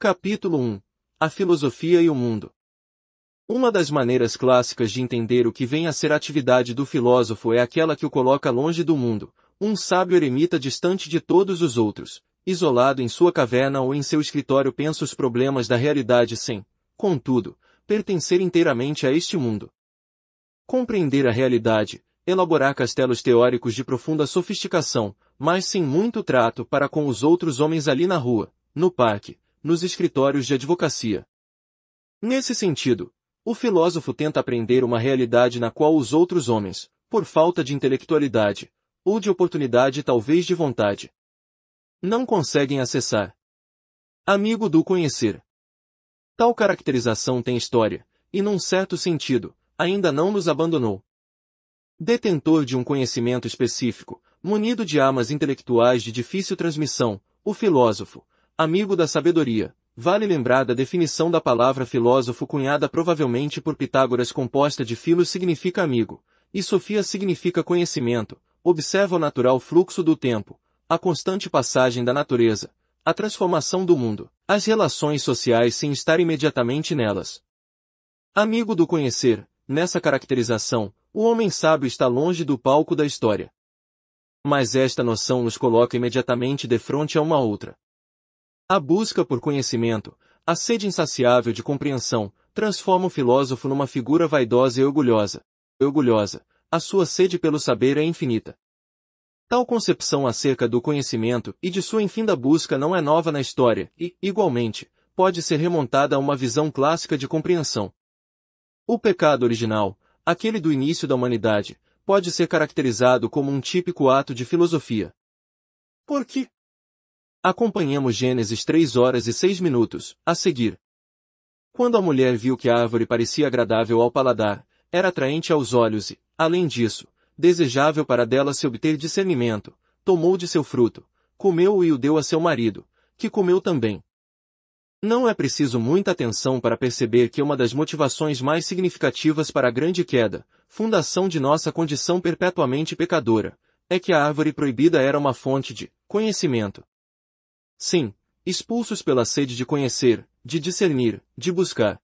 Capítulo 1. A filosofia e o mundo. Uma das maneiras clássicas de entender o que vem a ser a atividade do filósofo é aquela que o coloca longe do mundo, um sábio eremita distante de todos os outros, isolado em sua caverna ou em seu escritório pensa os problemas da realidade sem, contudo, pertencer inteiramente a este mundo. Compreender a realidade, elaborar castelos teóricos de profunda sofisticação, mas sem muito trato para com os outros homens ali na rua, no parque, nos escritórios de advocacia. Nesse sentido, o filósofo tenta aprender uma realidade na qual os outros homens, por falta de intelectualidade, ou de oportunidade talvez de vontade, não conseguem acessar. Amigo do conhecer. Tal caracterização tem história, e num certo sentido, ainda não nos abandonou. Detentor de um conhecimento específico, munido de armas intelectuais de difícil transmissão, o filósofo, amigo da sabedoria, vale lembrar da definição da palavra filósofo cunhada provavelmente por Pitágoras composta de filos significa amigo, e sofia significa conhecimento, observa o natural fluxo do tempo, a constante passagem da natureza, a transformação do mundo, as relações sociais sem estar imediatamente nelas. Amigo do conhecer, nessa caracterização, o homem sábio está longe do palco da história. Mas esta noção nos coloca imediatamente defronte a uma outra. A busca por conhecimento, a sede insaciável de compreensão, transforma o filósofo numa figura vaidosa e orgulhosa. A sua sede pelo saber é infinita. Tal concepção acerca do conhecimento e de sua infinda busca não é nova na história e, igualmente, pode ser remontada a uma visão clássica de compreensão. O pecado original, aquele do início da humanidade, pode ser caracterizado como um típico ato de filosofia. Por quê? Acompanhemos Gênesis 3:06, a seguir. Quando a mulher viu que a árvore parecia agradável ao paladar, era atraente aos olhos e, além disso, desejável para dela se obter discernimento, tomou de seu fruto, comeu-o e o deu a seu marido, que comeu também. Não é preciso muita atenção para perceber que uma das motivações mais significativas para a grande queda, fundação de nossa condição perpetuamente pecadora, é que a árvore proibida era uma fonte de conhecimento. Sim, expulsos pela sede de conhecer, de discernir, de buscar.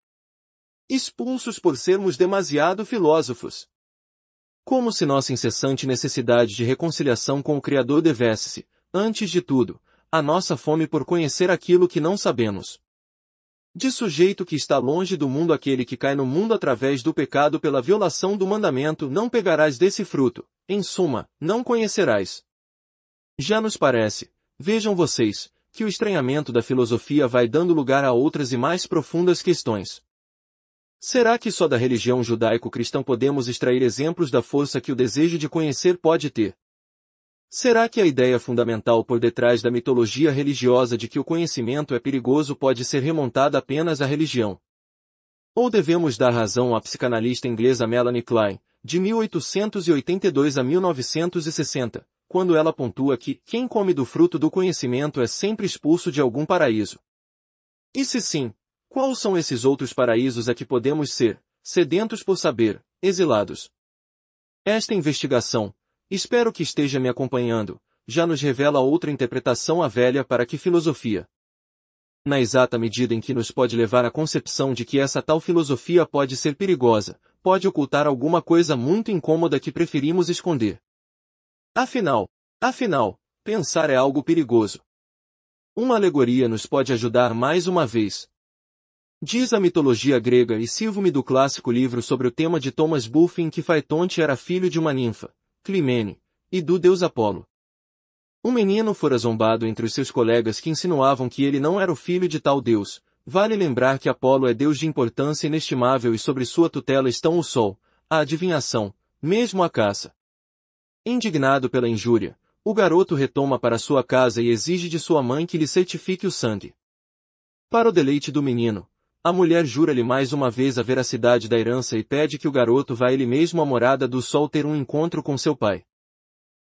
Expulsos por sermos demasiado filósofos. Como se nossa incessante necessidade de reconciliação com o Criador devesse, antes de tudo, a nossa fome por conhecer aquilo que não sabemos. De sujeito que está longe do mundo aquele que cai no mundo através do pecado pela violação do mandamento não pegarás desse fruto, em suma, não conhecerás. Já nos parece, vejam vocês, que o estranhamento da filosofia vai dando lugar a outras e mais profundas questões. Será que só da religião judaico-cristã podemos extrair exemplos da força que o desejo de conhecer pode ter? Será que a ideia fundamental por detrás da mitologia religiosa de que o conhecimento é perigoso pode ser remontada apenas à religião? Ou devemos dar razão à psicanalista inglesa Melanie Klein, de 1882 a 1960, quando ela pontua que quem come do fruto do conhecimento é sempre expulso de algum paraíso? E se sim, quais são esses outros paraísos a que podemos ser, sedentos por saber, exilados? Esta investigação, espero que esteja me acompanhando, já nos revela outra interpretação à velha para que filosofia. Na exata medida em que nos pode levar à concepção de que essa tal filosofia pode ser perigosa, pode ocultar alguma coisa muito incômoda que preferimos esconder. Afinal, pensar é algo perigoso. Uma alegoria nos pode ajudar mais uma vez. Diz a mitologia grega e sirvo-me do clássico livro sobre o tema de Thomas Bulfin que Faetonte era filho de uma ninfa, Climene, e do deus Apolo. Um menino fora zombado entre os seus colegas que insinuavam que ele não era o filho de tal deus. Vale lembrar que Apolo é deus de importância inestimável e sobre sua tutela estão o sol, a adivinhação, mesmo a caça. Indignado pela injúria, o garoto retoma para sua casa e exige de sua mãe que lhe certifique o sangue. Para o deleite do menino, a mulher jura-lhe mais uma vez a veracidade da herança e pede que o garoto vá ele mesmo à morada do sol ter um encontro com seu pai.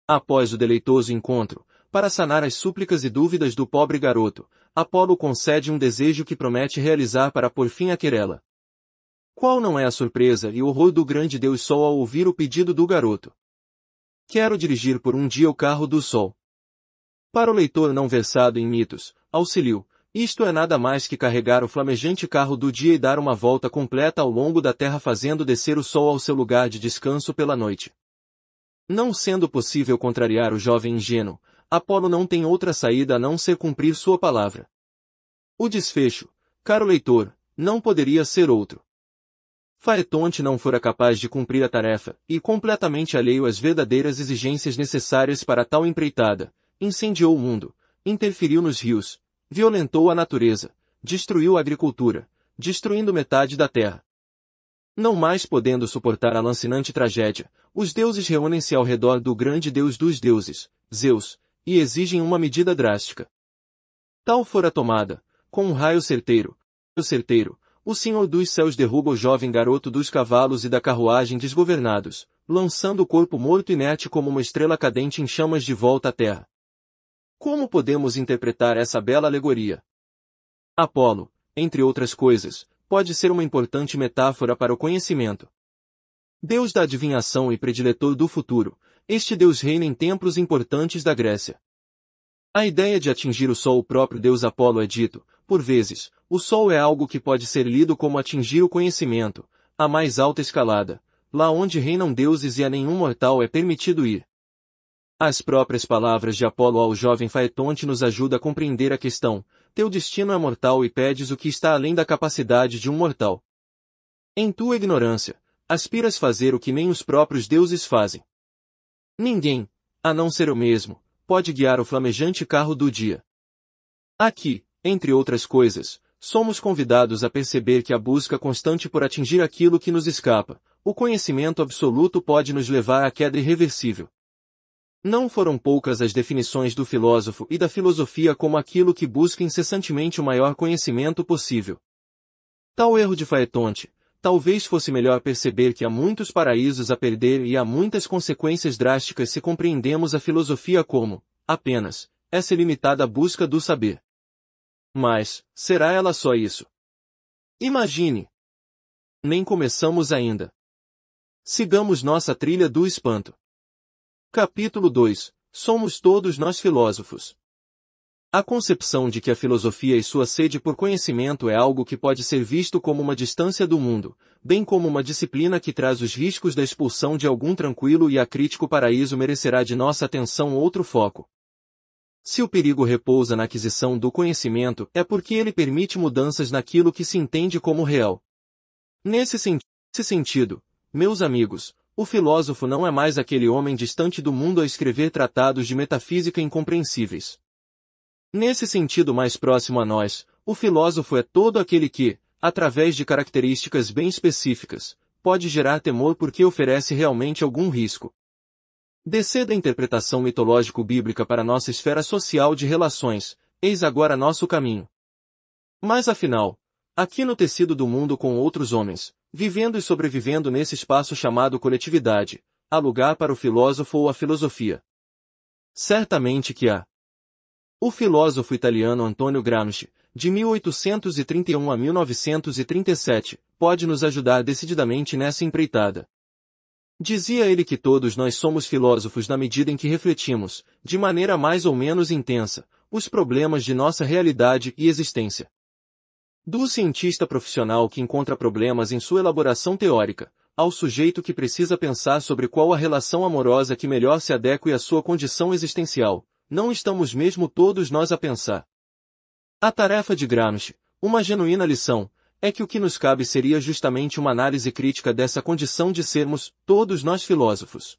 Após o deleitoso encontro, para sanar as súplicas e dúvidas do pobre garoto, Apolo concede um desejo que promete realizar para pôr fim à querela. Qual não é a surpresa e o horror do grande deus Sol ao ouvir o pedido do garoto? Quero dirigir por um dia o carro do Sol. Para o leitor não versado em mitos, auxilio, Isto é nada mais que carregar o flamejante carro do dia e dar uma volta completa ao longo da Terra fazendo descer o Sol ao seu lugar de descanso pela noite. Não sendo possível contrariar o jovem ingênuo, Apolo não tem outra saída a não ser cumprir sua palavra. O desfecho, caro leitor, não poderia ser outro. Faetonte não fora capaz de cumprir a tarefa, e completamente alheio às verdadeiras exigências necessárias para tal empreitada, incendiou o mundo, interferiu nos rios, violentou a natureza, destruiu a agricultura, destruindo metade da terra. Não mais podendo suportar a lancinante tragédia, os deuses reúnem-se ao redor do grande deus dos deuses, Zeus, e exigem uma medida drástica. Tal fora tomada, com um raio certeiro, o Senhor dos Céus derruba o jovem garoto dos cavalos e da carruagem desgovernados, lançando o corpo morto inerte como uma estrela cadente em chamas de volta à terra. Como podemos interpretar essa bela alegoria? Apolo, entre outras coisas, pode ser uma importante metáfora para o conhecimento. Deus da adivinhação e prediletor do futuro, este Deus reina em templos importantes da Grécia. A ideia de atingir o Sol, o próprio Deus Apolo é dito, por vezes, o Sol é algo que pode ser lido como atingir o conhecimento, a mais alta escalada, lá onde reinam deuses e a nenhum mortal é permitido ir. As próprias palavras de Apolo ao jovem Faetonte nos ajudam a compreender a questão, teu destino é mortal e pedes o que está além da capacidade de um mortal. Em tua ignorância, aspiras fazer o que nem os próprios deuses fazem. Ninguém, a não ser eu mesmo, pode guiar o flamejante carro do dia. Aqui, entre outras coisas, somos convidados a perceber que a busca constante por atingir aquilo que nos escapa, o conhecimento absoluto pode nos levar à queda irreversível. Não foram poucas as definições do filósofo e da filosofia como aquilo que busca incessantemente o maior conhecimento possível. Tal erro de Faetonte, talvez fosse melhor perceber que há muitos paraísos a perder e há muitas consequências drásticas se compreendemos a filosofia como, apenas, essa ilimitada busca do saber. Mas, será ela só isso? Imagine! Nem começamos ainda. Sigamos nossa trilha do espanto. Capítulo 2. Somos todos nós filósofos. A concepção de que a filosofia e sua sede por conhecimento é algo que pode ser visto como uma distância do mundo, bem como uma disciplina que traz os riscos da expulsão de algum tranquilo e acrítico paraíso merecerá de nossa atenção outro foco. Se o perigo repousa na aquisição do conhecimento, é porque ele permite mudanças naquilo que se entende como real. Nesse sentido, meus amigos, o filósofo não é mais aquele homem distante do mundo a escrever tratados de metafísica incompreensíveis. Nesse sentido mais próximo a nós, o filósofo é todo aquele que, através de características bem específicas, pode gerar temor porque oferece realmente algum risco. Descer da interpretação mitológico-bíblica para nossa esfera social de relações, eis agora nosso caminho. Mas afinal, aqui no tecido do mundo com outros homens, vivendo e sobrevivendo nesse espaço chamado coletividade, há lugar para o filósofo ou a filosofia? Certamente que há. O filósofo italiano Antonio Gramsci, de 1831 a 1937, pode nos ajudar decididamente nessa empreitada. Dizia ele que todos nós somos filósofos na medida em que refletimos, de maneira mais ou menos intensa, os problemas de nossa realidade e existência. Do cientista profissional que encontra problemas em sua elaboração teórica, ao sujeito que precisa pensar sobre qual a relação amorosa que melhor se adeque à sua condição existencial, não estamos mesmo todos nós a pensar. A tarefa de Gramsci, uma genuína lição, é que o que nos cabe seria justamente uma análise crítica dessa condição de sermos, todos nós filósofos.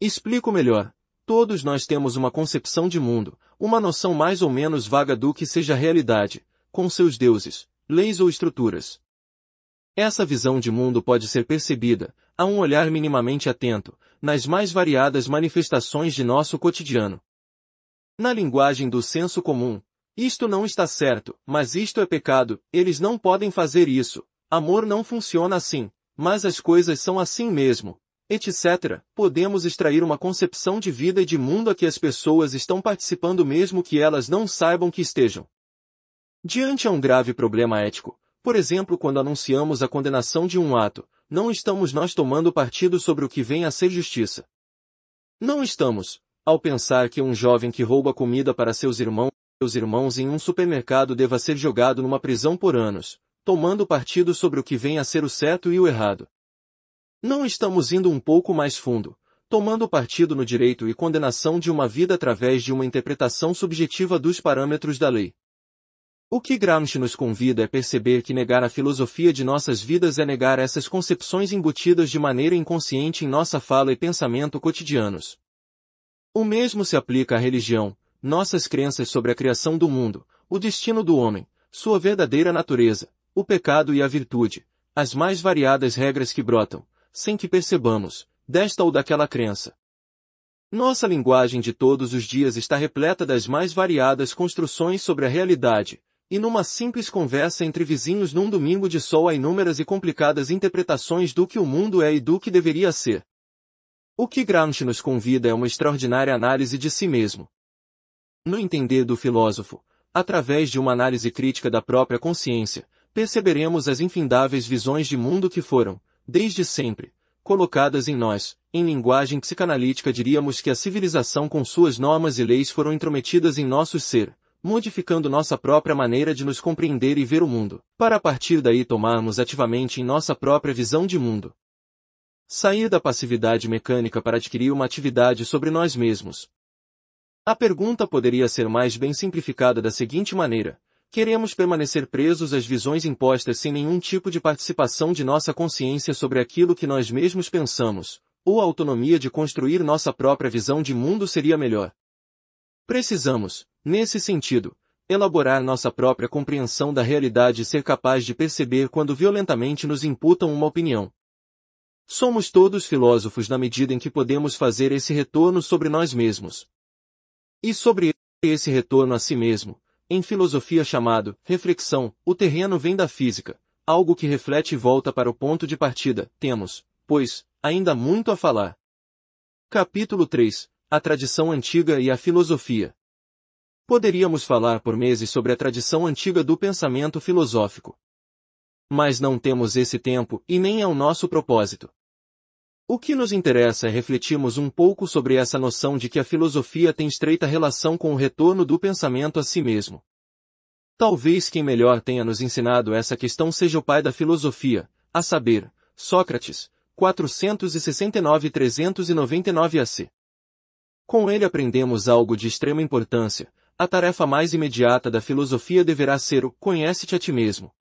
Explico melhor. Todos nós temos uma concepção de mundo, uma noção mais ou menos vaga do que seja a realidade, com seus deuses, leis ou estruturas. Essa visão de mundo pode ser percebida, a um olhar minimamente atento, nas mais variadas manifestações de nosso cotidiano. Na linguagem do senso comum, isto não está certo, mas isto é pecado, eles não podem fazer isso, amor não funciona assim, mas as coisas são assim mesmo, etc. Podemos extrair uma concepção de vida e de mundo a que as pessoas estão participando mesmo que elas não saibam que estejam. Diante a um grave problema ético, por exemplo quando anunciamos a condenação de um ato, não estamos nós tomando partido sobre o que vem a ser justiça. Não estamos, ao pensar que um jovem que rouba comida para seus irmãos seus irmãos em um supermercado deva ser jogado numa prisão por anos, tomando partido sobre o que vem a ser o certo e o errado. Não estamos indo um pouco mais fundo, tomando partido no direito e condenação de uma vida através de uma interpretação subjetiva dos parâmetros da lei. O que Gramsci nos convida é perceber que negar a filosofia de nossas vidas é negar essas concepções embutidas de maneira inconsciente em nossa fala e pensamento cotidianos. O mesmo se aplica à religião, nossas crenças sobre a criação do mundo, o destino do homem, sua verdadeira natureza, o pecado e a virtude, as mais variadas regras que brotam, sem que percebamos, desta ou daquela crença. Nossa linguagem de todos os dias está repleta das mais variadas construções sobre a realidade, e numa simples conversa entre vizinhos num domingo de sol há inúmeras e complicadas interpretações do que o mundo é e do que deveria ser. O que Gramsci nos convida é uma extraordinária análise de si mesmo. No entender do filósofo, através de uma análise crítica da própria consciência, perceberemos as infindáveis visões de mundo que foram, desde sempre, colocadas em nós. Em linguagem psicanalítica diríamos que a civilização com suas normas e leis foram intrometidas em nosso ser, modificando nossa própria maneira de nos compreender e ver o mundo, para a partir daí tomarmos ativamente em nossa própria visão de mundo. Sair da passividade mecânica para adquirir uma atividade sobre nós mesmos. A pergunta poderia ser mais bem simplificada da seguinte maneira: queremos permanecer presos às visões impostas sem nenhum tipo de participação de nossa consciência sobre aquilo que nós mesmos pensamos, ou a autonomia de construir nossa própria visão de mundo seria melhor? Precisamos, nesse sentido, elaborar nossa própria compreensão da realidade e ser capaz de perceber quando violentamente nos imputam uma opinião. Somos todos filósofos na medida em que podemos fazer esse retorno sobre nós mesmos. E sobre esse retorno a si mesmo, em filosofia chamado reflexão, o terreno vem da física, algo que reflete e volta para o ponto de partida. Temos, pois, ainda muito a falar. Capítulo 3. A tradição antiga e a filosofia. Poderíamos falar por meses sobre a tradição antiga do pensamento filosófico. Mas não temos esse tempo e nem é o nosso propósito. O que nos interessa é refletirmos um pouco sobre essa noção de que a filosofia tem estreita relação com o retorno do pensamento a si mesmo. Talvez quem melhor tenha nos ensinado essa questão seja o pai da filosofia, a saber, Sócrates, 469-399 AC. Com ele aprendemos algo de extrema importância. A tarefa mais imediata da filosofia deverá ser o conhece-te a ti mesmo.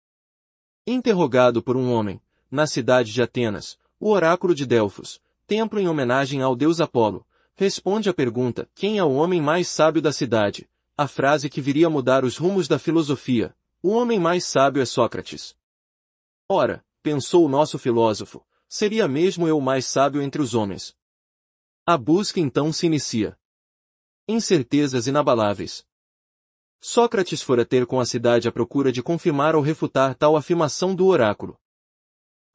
Interrogado por um homem, na cidade de Atenas, o oráculo de Delfos, templo em homenagem ao deus Apolo, responde à pergunta: quem é o homem mais sábio da cidade? A frase que viria a mudar os rumos da filosofia: o homem mais sábio é Sócrates. Ora, pensou o nosso filósofo, seria mesmo eu o mais sábio entre os homens. A busca então se inicia. Incertezas inabaláveis. Sócrates fora ter com a cidade à procura de confirmar ou refutar tal afirmação do oráculo.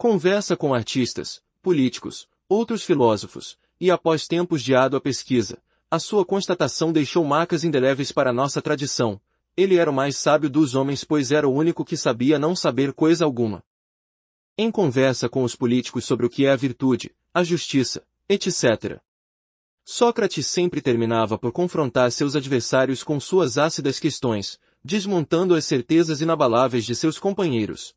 Conversa com artistas, políticos, outros filósofos, e após tempos de árdua pesquisa, a sua constatação deixou marcas indeléveis para a nossa tradição. Ele era o mais sábio dos homens, pois era o único que sabia não saber coisa alguma. Em conversa com os políticos sobre o que é a virtude, a justiça, etc. Sócrates sempre terminava por confrontar seus adversários com suas ácidas questões, desmontando as certezas inabaláveis de seus companheiros.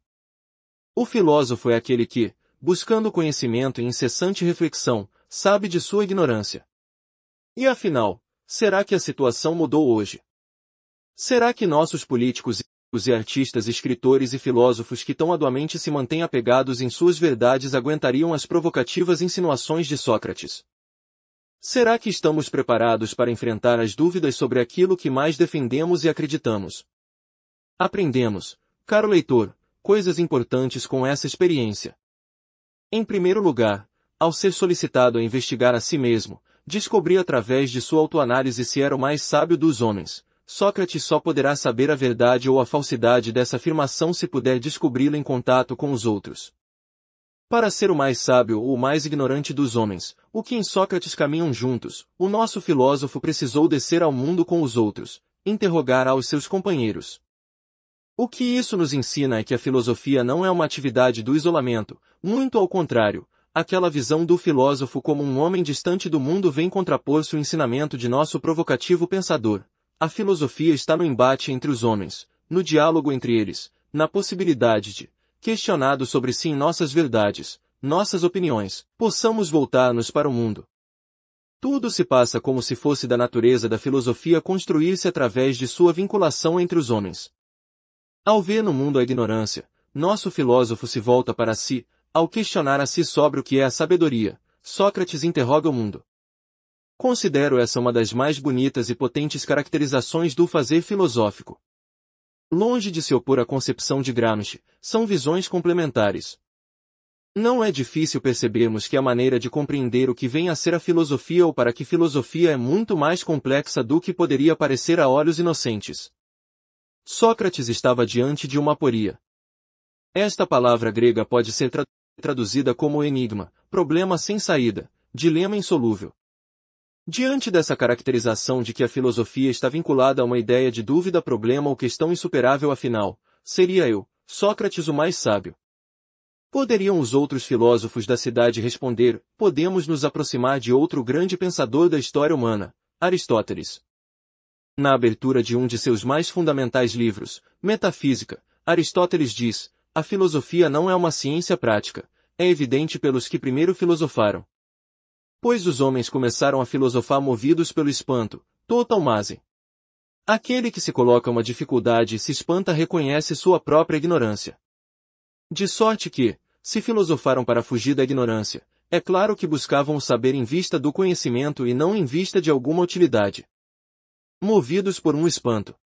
O filósofo é aquele que, buscando conhecimento e incessante reflexão, sabe de sua ignorância. E afinal, será que a situação mudou hoje? Será que nossos políticos e artistas, escritores e filósofos que tão arduamente se mantêm apegados em suas verdades aguentariam as provocativas insinuações de Sócrates? Será que estamos preparados para enfrentar as dúvidas sobre aquilo que mais defendemos e acreditamos? Aprendemos, caro leitor, coisas importantes com essa experiência. Em primeiro lugar, ao ser solicitado a investigar a si mesmo, descobri através de sua autoanálise se era o mais sábio dos homens. Sócrates só poderá saber a verdade ou a falsidade dessa afirmação se puder descobri-la em contato com os outros. Para ser o mais sábio ou o mais ignorante dos homens, o que em Sócrates caminham juntos, o nosso filósofo precisou descer ao mundo com os outros, interrogar aos seus companheiros. O que isso nos ensina é que a filosofia não é uma atividade do isolamento, muito ao contrário, aquela visão do filósofo como um homem distante do mundo vem contrapor-se ao ensinamento de nosso provocativo pensador, a filosofia está no embate entre os homens, no diálogo entre eles, na possibilidade de, questionado sobre si nossas verdades, nossas opiniões, possamos voltar-nos para o mundo. Tudo se passa como se fosse da natureza da filosofia construir-se através de sua vinculação entre os homens. Ao ver no mundo a ignorância, nosso filósofo se volta para si, ao questionar a si sobre o que é a sabedoria, Sócrates interroga o mundo. Considero essa uma das mais bonitas e potentes caracterizações do fazer filosófico. Longe de se opor à concepção de Gramsci, são visões complementares. Não é difícil percebermos que a maneira de compreender o que vem a ser a filosofia ou para que filosofia é muito mais complexa do que poderia parecer a olhos inocentes. Sócrates estava diante de uma aporia. Esta palavra grega pode ser traduzida como enigma, problema sem saída, dilema insolúvel. Diante dessa caracterização de que a filosofia está vinculada a uma ideia de dúvida, problema ou questão insuperável, afinal, seria eu, Sócrates, o mais sábio? Poderiam os outros filósofos da cidade responder: podemos nos aproximar de outro grande pensador da história humana, Aristóteles. Na abertura de um de seus mais fundamentais livros, Metafísica, Aristóteles diz: a filosofia não é uma ciência prática, é evidente pelos que primeiro filosofaram. Pois os homens começaram a filosofar movidos pelo espanto, totalmase. Aquele que se coloca uma dificuldade e se espanta reconhece sua própria ignorância. De sorte que, se filosofaram para fugir da ignorância, é claro que buscavam o saber em vista do conhecimento e não em vista de alguma utilidade. Movidos por um espanto.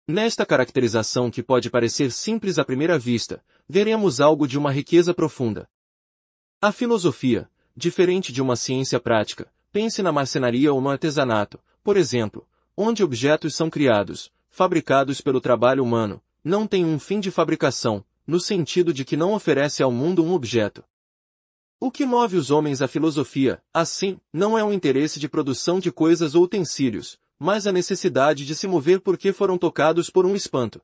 Nesta caracterização que pode parecer simples à primeira vista, veremos algo de uma riqueza profunda. A filosofia, diferente de uma ciência prática, pense na marcenaria ou no artesanato, por exemplo, onde objetos são criados, fabricados pelo trabalho humano, não tem um fim de fabricação, no sentido de que não oferece ao mundo um objeto. O que move os homens à filosofia, assim, não é um interesse de produção de coisas ou utensílios, mas a necessidade de se mover porque foram tocados por um espanto.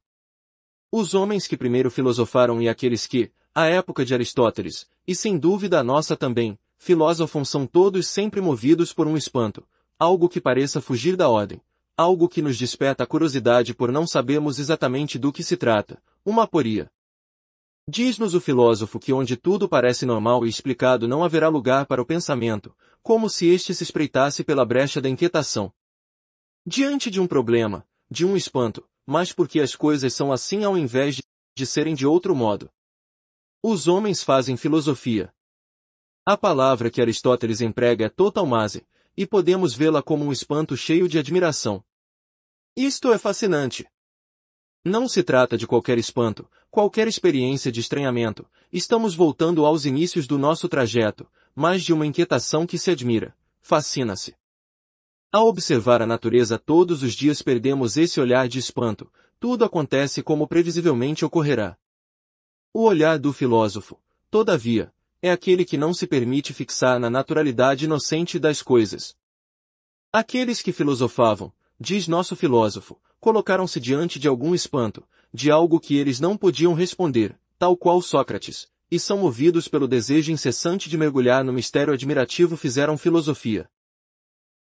Os homens que primeiro filosofaram e aqueles que, à época de Aristóteles, e sem dúvida a nossa também, filosofam são todos sempre movidos por um espanto, algo que pareça fugir da ordem, algo que nos desperta a curiosidade por não sabermos exatamente do que se trata, uma aporia. Diz-nos o filósofo que onde tudo parece normal e explicado não haverá lugar para o pensamento, como se este se espreitasse pela brecha da inquietação. Diante de um problema, de um espanto, mas porque as coisas são assim ao invés de serem de outro modo. Os homens fazem filosofia. A palavra que Aristóteles emprega é totalmase, e podemos vê-la como um espanto cheio de admiração. Isto é fascinante. Não se trata de qualquer espanto, qualquer experiência de estranhamento, estamos voltando aos inícios do nosso trajeto, mas de uma inquietação que se admira, fascina-se. Ao observar a natureza todos os dias perdemos esse olhar de espanto, tudo acontece como previsivelmente ocorrerá. O olhar do filósofo, todavia, é aquele que não se permite fixar na naturalidade inocente das coisas. Aqueles que filosofavam, diz nosso filósofo, colocaram-se diante de algum espanto, de algo que eles não podiam responder, tal qual Sócrates, e são movidos pelo desejo incessante de mergulhar no mistério admirativo fizeram filosofia.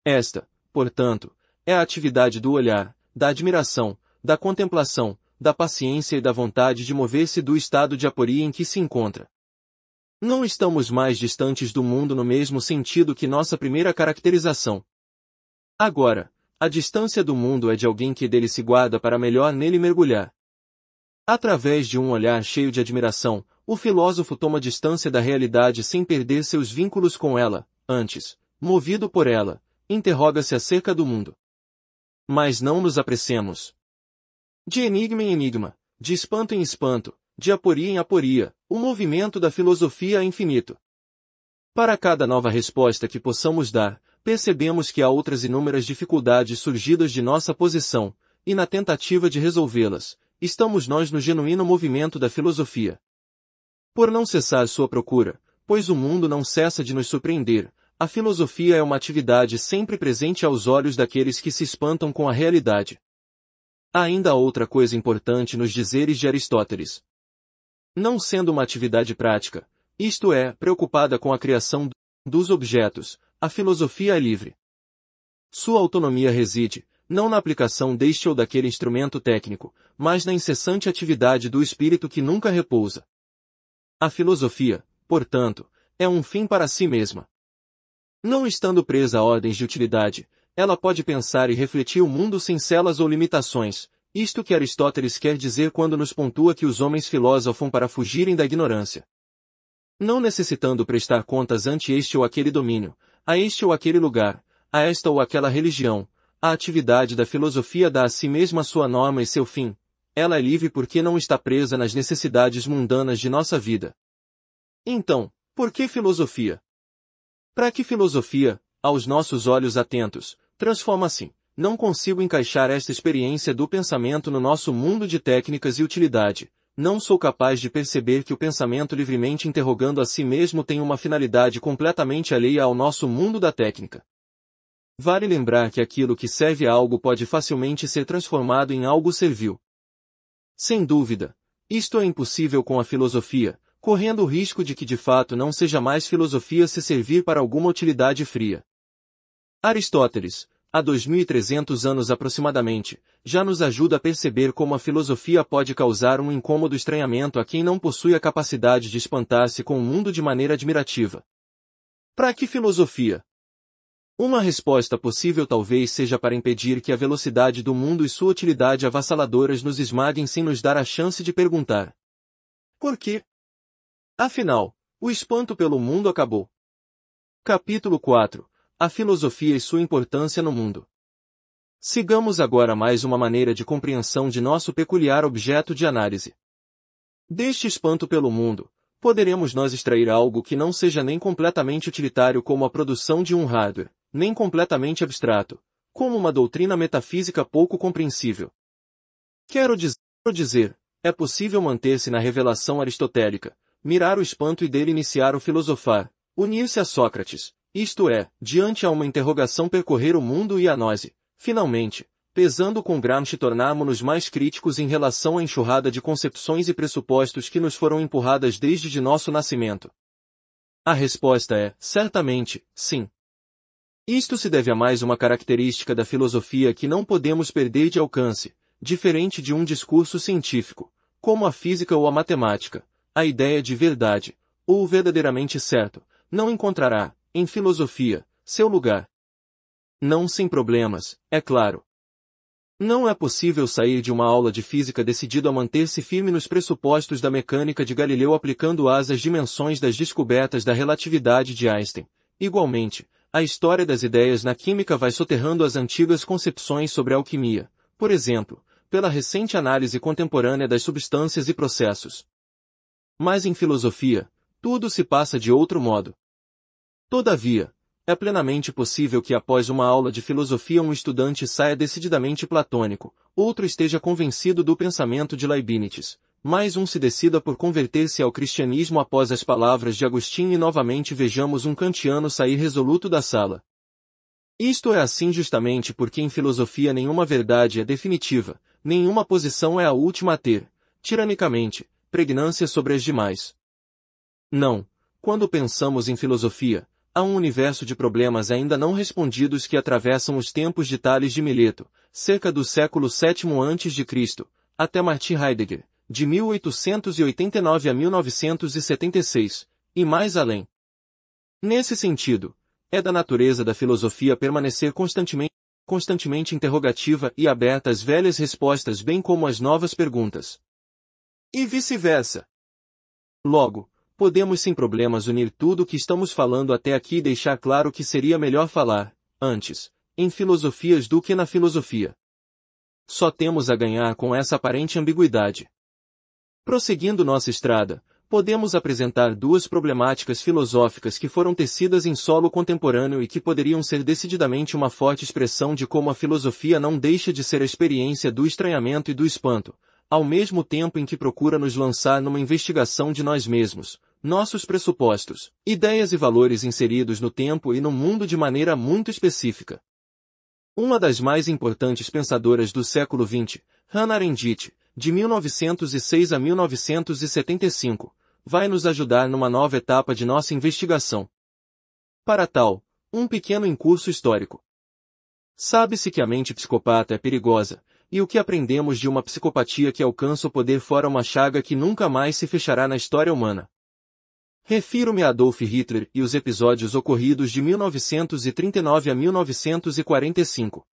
Esta, portanto, é a atividade do olhar, da admiração, da contemplação, da paciência e da vontade de mover-se do estado de aporia em que se encontra. Não estamos mais distantes do mundo no mesmo sentido que nossa primeira caracterização. Agora, a distância do mundo é de alguém que dele se guarda para melhor nele mergulhar. Através de um olhar cheio de admiração, o filósofo toma distância da realidade sem perder seus vínculos com ela, antes, movido por ela, interroga-se acerca do mundo. Mas não nos apressemos. De enigma em enigma, de espanto em espanto, de aporia em aporia, o movimento da filosofia é infinito. Para cada nova resposta que possamos dar, percebemos que há outras inúmeras dificuldades surgidas de nossa posição, e na tentativa de resolvê-las, estamos nós no genuíno movimento da filosofia. Por não cessar sua procura, pois o mundo não cessa de nos surpreender, a filosofia é uma atividade sempre presente aos olhos daqueles que se espantam com a realidade. Há ainda outra coisa importante nos dizeres de Aristóteles. Não sendo uma atividade prática, isto é, preocupada com a criação dos objetos, a filosofia é livre. Sua autonomia reside, não na aplicação deste ou daquele instrumento técnico, mas na incessante atividade do espírito que nunca repousa. A filosofia, portanto, é um fim para si mesma. Não estando presa a ordens de utilidade, ela pode pensar e refletir o mundo sem celas ou limitações, isto que Aristóteles quer dizer quando nos pontua que os homens filosofam para fugirem da ignorância. Não necessitando prestar contas ante este ou aquele domínio, a este ou aquele lugar, a esta ou aquela religião, a atividade da filosofia dá a si mesma sua norma e seu fim. Ela é livre porque não está presa nas necessidades mundanas de nossa vida. Então, por que filosofia? Para que filosofia, aos nossos olhos atentos, transforma-se? Não consigo encaixar esta experiência do pensamento no nosso mundo de técnicas e utilidade. Não sou capaz de perceber que o pensamento livremente interrogando a si mesmo tem uma finalidade completamente alheia ao nosso mundo da técnica. Vale lembrar que aquilo que serve a algo pode facilmente ser transformado em algo servil. Sem dúvida, isto é impossível com a filosofia, correndo o risco de que de fato não seja mais filosofia se servir para alguma utilidade fria. Aristóteles, há 2300 anos aproximadamente, já nos ajuda a perceber como a filosofia pode causar um incômodo estranhamento a quem não possui a capacidade de espantar-se com o mundo de maneira admirativa. Para que filosofia? Uma resposta possível talvez seja para impedir que a velocidade do mundo e sua utilidade avassaladoras nos esmaguem sem nos dar a chance de perguntar: por quê? Afinal, o espanto pelo mundo acabou. Capítulo 4. A filosofia e sua importância no mundo. Sigamos agora mais uma maneira de compreensão de nosso peculiar objeto de análise. Deste espanto pelo mundo, poderemos nós extrair algo que não seja nem completamente utilitário como a produção de um hardware, nem completamente abstrato, como uma doutrina metafísica pouco compreensível. Quero dizer, é possível manter-se na revelação aristotélica, mirar o espanto e dele iniciar o filosofar, unir-se a Sócrates, isto é, diante a uma interrogação percorrer o mundo e a nós, finalmente, pesando com Gramsci tornarmos-nos mais críticos em relação à enxurrada de concepções e pressupostos que nos foram empurradas desde de nosso nascimento. A resposta é, certamente, sim. Isto se deve a mais uma característica da filosofia que não podemos perder de alcance, diferente de um discurso científico, como a física ou a matemática, a ideia de verdade, ou o verdadeiramente certo, não encontrará, em filosofia, seu lugar. Não sem problemas, é claro. Não é possível sair de uma aula de física decidido a manter-se firme nos pressupostos da mecânica de Galileu aplicando-as às dimensões das descobertas da relatividade de Einstein. Igualmente, a história das ideias na química vai soterrando as antigas concepções sobre a alquimia, por exemplo, pela recente análise contemporânea das substâncias e processos. Mas em filosofia, tudo se passa de outro modo. Todavia, é plenamente possível que após uma aula de filosofia um estudante saia decididamente platônico, outro esteja convencido do pensamento de Leibniz, mais um se decida por converter-se ao cristianismo após as palavras de Agostinho e novamente vejamos um kantiano sair resoluto da sala. Isto é assim justamente porque em filosofia nenhuma verdade é definitiva, nenhuma posição é a última a ter, tiranicamente, pregnância sobre as demais. Não, quando pensamos em filosofia, há um universo de problemas ainda não respondidos que atravessam os tempos de Tales de Mileto, cerca do século VII a.C., até Martin Heidegger, de 1889 a 1976, e mais além. Nesse sentido, é da natureza da filosofia permanecer constantemente interrogativa e aberta às velhas respostas bem como às novas perguntas. E vice-versa. Logo, podemos sem problemas unir tudo o que estamos falando até aqui e deixar claro que seria melhor falar, antes, em filosofias do que na filosofia. Só temos a ganhar com essa aparente ambiguidade. Prosseguindo nossa estrada, podemos apresentar duas problemáticas filosóficas que foram tecidas em solo contemporâneo e que poderiam ser decididamente uma forte expressão de como a filosofia não deixa de ser a experiência do estranhamento e do espanto, ao mesmo tempo em que procura nos lançar numa investigação de nós mesmos, nossos pressupostos, ideias e valores inseridos no tempo e no mundo de maneira muito específica. Uma das mais importantes pensadoras do século XX, Hannah Arendt, de 1906 a 1975, vai nos ajudar numa nova etapa de nossa investigação. Para tal, um pequeno incurso histórico. Sabe-se que a mente psicopata é perigosa, e o que aprendemos de uma psicopatia que alcança o poder fora uma chaga que nunca mais se fechará na história humana. Refiro-me a Adolf Hitler e os episódios ocorridos de 1939 a 1945.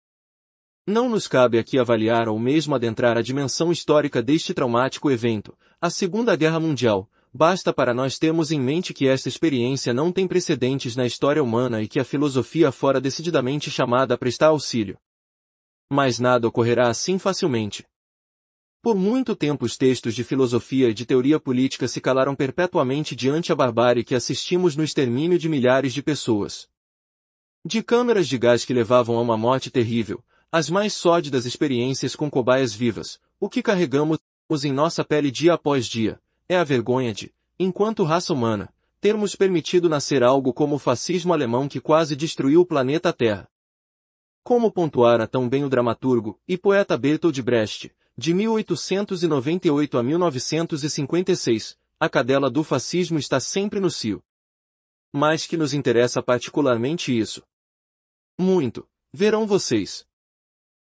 Não nos cabe aqui avaliar ou mesmo adentrar a dimensão histórica deste traumático evento, a Segunda Guerra Mundial. Basta para nós termos em mente que esta experiência não tem precedentes na história humana e que a filosofia fora decididamente chamada a prestar auxílio. Mas nada ocorrerá assim facilmente. Por muito tempo os textos de filosofia e de teoria política se calaram perpetuamente diante a barbárie que assistimos no extermínio de milhares de pessoas. De câmeras de gás que levavam a uma morte terrível, as mais sórdidas experiências com cobaias vivas, o que carregamos em nossa pele dia após dia, é a vergonha de, enquanto raça humana, termos permitido nascer algo como o fascismo alemão que quase destruiu o planeta Terra. Como pontuara tão bem o dramaturgo e poeta Bertolt Brecht, de 1898 a 1956, a cadela do fascismo está sempre no cio. Mas que nos interessa particularmente isso? Muito, verão vocês.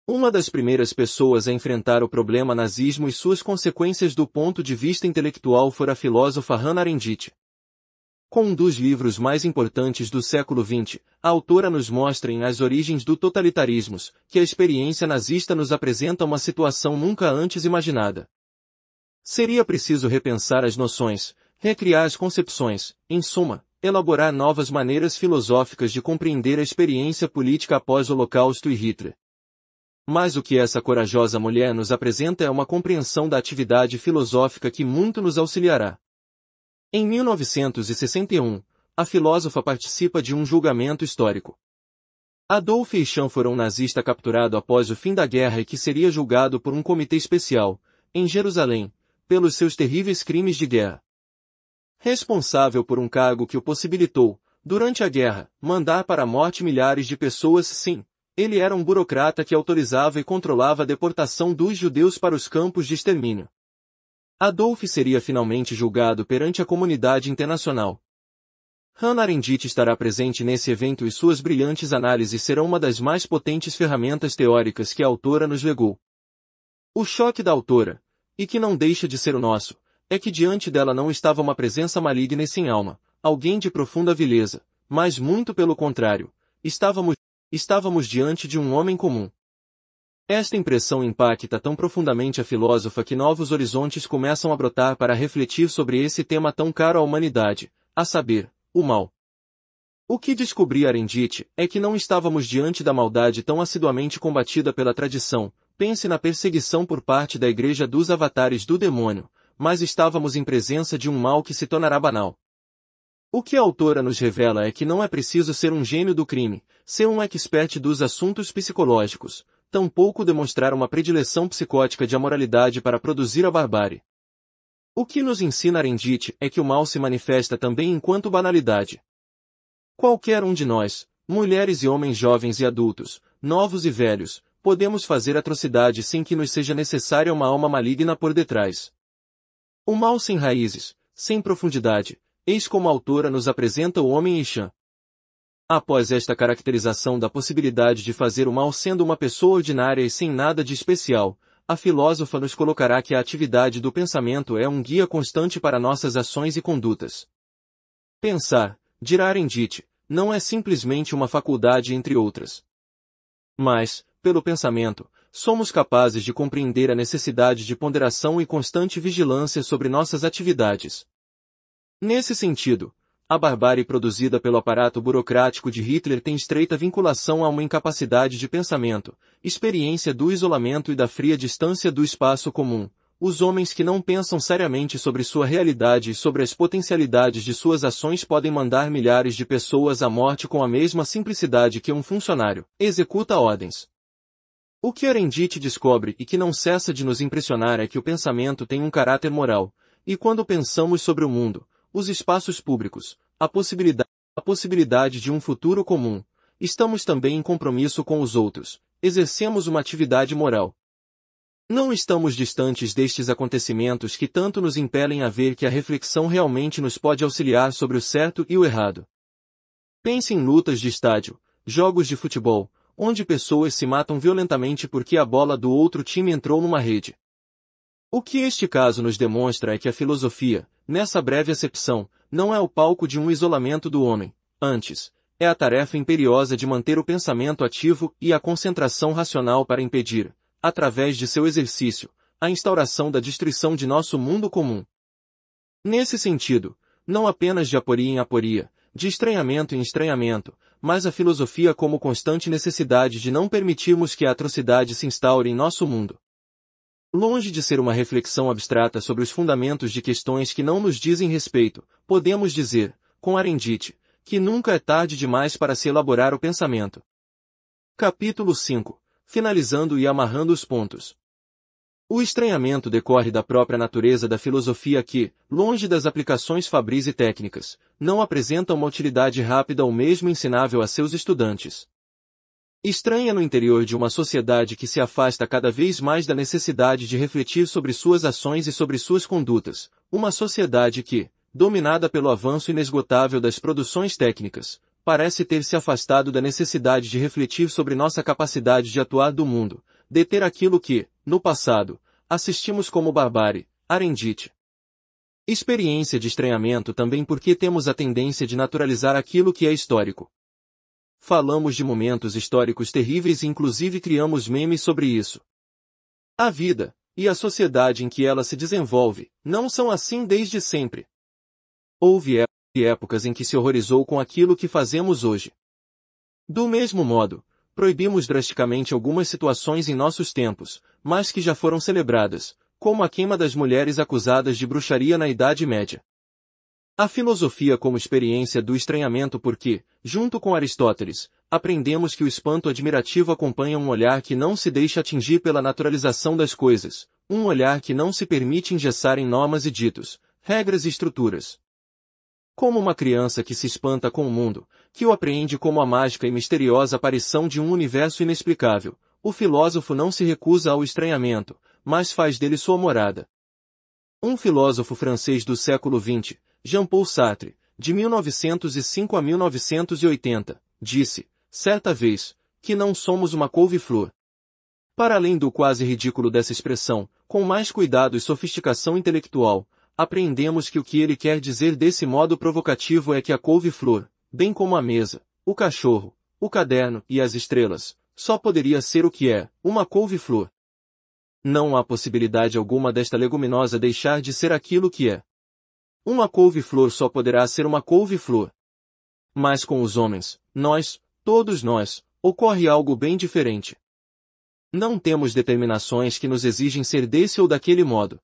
Uma das primeiras pessoas a enfrentar o problema nazismo e suas consequências do ponto de vista intelectual fora a filósofa Hannah Arendt. Com um dos livros mais importantes do século XX, a autora nos mostra em As Origens do Totalitarismo, que a experiência nazista nos apresenta uma situação nunca antes imaginada. Seria preciso repensar as noções, recriar as concepções, em suma, elaborar novas maneiras filosóficas de compreender a experiência política após o Holocausto e Hitler. Mas o que essa corajosa mulher nos apresenta é uma compreensão da atividade filosófica que muito nos auxiliará. Em 1961, a filósofa participa de um julgamento histórico. Adolf Eichmann foi um nazista capturado após o fim da guerra e que seria julgado por um comitê especial, em Jerusalém, pelos seus terríveis crimes de guerra. Responsável por um cargo que o possibilitou, durante a guerra, mandar para a morte milhares de pessoas, sim. Ele era um burocrata que autorizava e controlava a deportação dos judeus para os campos de extermínio. Adolf seria finalmente julgado perante a comunidade internacional. Hannah Arendt estará presente nesse evento e suas brilhantes análises serão uma das mais potentes ferramentas teóricas que a autora nos legou. O choque da autora, e que não deixa de ser o nosso, é que diante dela não estava uma presença maligna e sem alma, alguém de profunda vileza, mas muito pelo contrário, Estávamos diante de um homem comum. Esta impressão impacta tão profundamente a filósofa que novos horizontes começam a brotar para refletir sobre esse tema tão caro à humanidade, a saber, o mal. O que descobri Arendt é que não estávamos diante da maldade tão assiduamente combatida pela tradição, pense na perseguição por parte da Igreja dos avatares do demônio, mas estávamos em presença de um mal que se tornará banal. O que a autora nos revela é que não é preciso ser um gênio do crime, ser um expert dos assuntos psicológicos, tampouco demonstrar uma predileção psicótica de amoralidade para produzir a barbárie. O que nos ensina Arendt é que o mal se manifesta também enquanto banalidade. Qualquer um de nós, mulheres e homens jovens e adultos, novos e velhos, podemos fazer atrocidade sem que nos seja necessária uma alma maligna por detrás. O mal sem raízes, sem profundidade, eis como a autora nos apresenta o homem Eichmann. Após esta caracterização da possibilidade de fazer o mal sendo uma pessoa ordinária e sem nada de especial, a filósofa nos colocará que a atividade do pensamento é um guia constante para nossas ações e condutas. Pensar, dirá Arendt, não é simplesmente uma faculdade entre outras. Mas, pelo pensamento, somos capazes de compreender a necessidade de ponderação e constante vigilância sobre nossas atividades. Nesse sentido, a barbárie produzida pelo aparato burocrático de Hitler tem estreita vinculação a uma incapacidade de pensamento, experiência do isolamento e da fria distância do espaço comum, os homens que não pensam seriamente sobre sua realidade e sobre as potencialidades de suas ações podem mandar milhares de pessoas à morte com a mesma simplicidade que um funcionário executa ordens. O que Arendt descobre e que não cessa de nos impressionar é que o pensamento tem um caráter moral, e quando pensamos sobre o mundo, os espaços públicos, a possibilidade de um futuro comum, estamos também em compromisso com os outros, exercemos uma atividade moral. Não estamos distantes destes acontecimentos que tanto nos impelem a ver que a reflexão realmente nos pode auxiliar sobre o certo e o errado. Pense em lutas de estádio, jogos de futebol, onde pessoas se matam violentamente porque a bola do outro time entrou numa rede. O que este caso nos demonstra é que a filosofia, nessa breve acepção, não é o palco de um isolamento do homem, antes, é a tarefa imperiosa de manter o pensamento ativo e a concentração racional para impedir, através de seu exercício, a instauração da destruição de nosso mundo comum. Nesse sentido, não apenas de aporia em aporia, de estranhamento em estranhamento, mas a filosofia como constante necessidade de não permitirmos que a atrocidade se instaure em nosso mundo. Longe de ser uma reflexão abstrata sobre os fundamentos de questões que não nos dizem respeito, podemos dizer, com Arendite, que nunca é tarde demais para se elaborar o pensamento. Capítulo 5. Finalizando e amarrando os pontos. O estranhamento decorre da própria natureza da filosofia que, longe das aplicações fabris e técnicas, não apresenta uma utilidade rápida ou mesmo ensinável a seus estudantes. Estranha no interior de uma sociedade que se afasta cada vez mais da necessidade de refletir sobre suas ações e sobre suas condutas, uma sociedade que, dominada pelo avanço inesgotável das produções técnicas, parece ter se afastado da necessidade de refletir sobre nossa capacidade de atuar do mundo, deter aquilo que, no passado, assistimos como barbárie, Arendite. Experiência de estranhamento também porque temos a tendência de naturalizar aquilo que é histórico. Falamos de momentos históricos terríveis e inclusive criamos memes sobre isso. A vida, e a sociedade em que ela se desenvolve, não são assim desde sempre. Houve épocas em que se horrorizou com aquilo que fazemos hoje. Do mesmo modo, proibimos drasticamente algumas situações em nossos tempos, mas que já foram celebradas, como a queima das mulheres acusadas de bruxaria na Idade Média. A filosofia como experiência do estranhamento porque, junto com Aristóteles, aprendemos que o espanto admirativo acompanha um olhar que não se deixa atingir pela naturalização das coisas, um olhar que não se permite engessar em normas e ditos, regras e estruturas. Como uma criança que se espanta com o mundo, que o apreende como a mágica e misteriosa aparição de um universo inexplicável, o filósofo não se recusa ao estranhamento, mas faz dele sua morada. Um filósofo francês do século XX, Jean-Paul Sartre, de 1905 a 1980, disse, certa vez, que não somos uma couve-flor. Para além do quase ridículo dessa expressão, com mais cuidado e sofisticação intelectual, apreendemos que o que ele quer dizer desse modo provocativo é que a couve-flor, bem como a mesa, o cachorro, o caderno e as estrelas, só poderia ser o que é, uma couve-flor. Não há possibilidade alguma desta leguminosa deixar de ser aquilo que é. Uma couve-flor só poderá ser uma couve-flor. Mas com os homens, nós, todos nós, ocorre algo bem diferente. Não temos determinações que nos exigem ser desse ou daquele modo.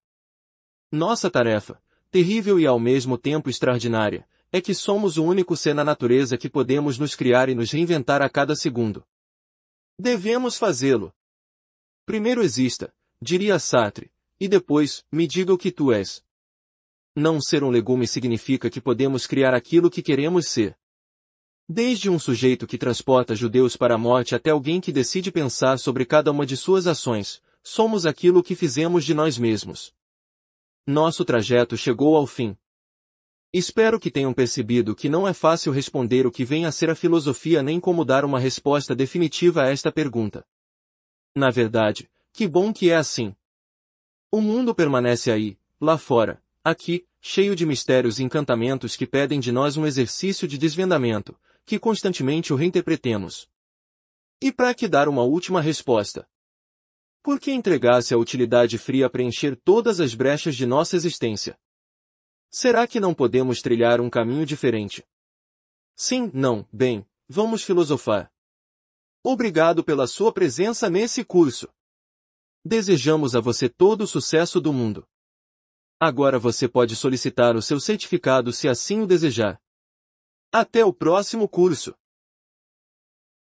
Nossa tarefa, terrível e ao mesmo tempo extraordinária, é que somos o único ser na natureza que podemos nos criar e nos reinventar a cada segundo. Devemos fazê-lo. Primeiro exista, diria Sartre, e depois, me diga o que tu és. Não ser um legume significa que podemos criar aquilo que queremos ser. Desde um sujeito que transporta judeus para a morte até alguém que decide pensar sobre cada uma de suas ações, somos aquilo que fizemos de nós mesmos. Nosso trajeto chegou ao fim. Espero que tenham percebido que não é fácil responder o que vem a ser a filosofia nem como dar uma resposta definitiva a esta pergunta. Na verdade, que bom que é assim. O mundo permanece aí, lá fora, aqui, cheio de mistérios e encantamentos que pedem de nós um exercício de desvendamento, que constantemente o reinterpretemos. E para que dar uma última resposta? Por que entregar-se à utilidade fria a preencher todas as brechas de nossa existência? Será que não podemos trilhar um caminho diferente? Sim, não, bem, vamos filosofar. Obrigado pela sua presença nesse curso. Desejamos a você todo o sucesso do mundo. Agora você pode solicitar o seu certificado se assim o desejar. Até o próximo curso!